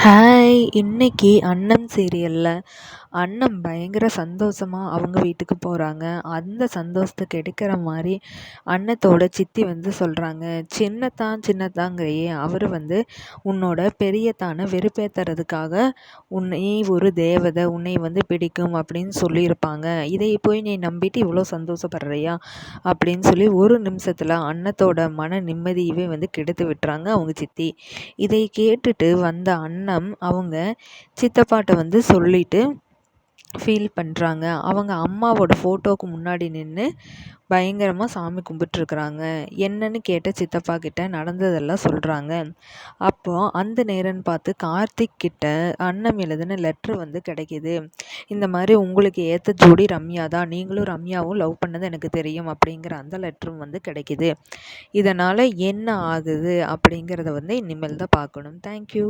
Hi! இன்னைக்கு அண்ணன் சீரியல்ல அண்ணன் பயங்கர சந்தோஷமா அவங்க வீட்டுக்கு போறாங்க. அந்த சந்தோஷத்த கெடுக்கிற மாரி அண்ணத்தோட சித்தி வந்து சொல்றாங்க. சின்னத்தாங்கிறியே அவரு வந்து உன்னோட பெரியத்தான வெறுப்பேத்துறதுக்காக நீ ஒரு தேவதை, உன்னை வந்து பிடிக்கும் அப்படின்னு சொல்லியிருப்பாங்க. இதை போய் நீ நம்பிட்டு இவ்வளோ சந்தோஷப்படுறியா? அப்படின்னு சொல்லி ஒரு நிமிஷத்துல அண்ணத்தோட மன நிம்மதியவே வந்து கெடுத்து விட்டுறாங்க அவங்க சித்தி. இதை கேட்டுட்டு வந்த அண்ணன் அவங்க சித்தப்பாட்ட வந்து சொல்லிட்டு ஃபீல் பண்ணுறாங்க. அவங்க அம்மாவோட ஃபோட்டோவுக்கு முன்னாடி நின்று பயங்கரமாக சாமி கும்பிட்டுருக்குறாங்க. என்னன்னு கேட்ட சித்தப்பா கிட்ட நடந்ததெல்லாம் சொல்கிறாங்க. அப்போது அந்த நேரம்னு பார்த்து கார்த்திக் கிட்ட அண்ணன் எழுதின லெட்ரு வந்து கிடைக்கிது. இந்த மாதிரி உங்களுக்கு ஏற்ற ஜோடி ரம்யா தான், நீங்களும் ரம்யாவும் லவ் பண்ணது எனக்கு தெரியும் அப்படிங்கிற அந்த லெட்டரும் வந்து கிடைக்கிது. இதனால் என்ன ஆகுது அப்படிங்கிறத வந்து இனிமேல் தான் பார்க்கணும். தேங்க்யூ.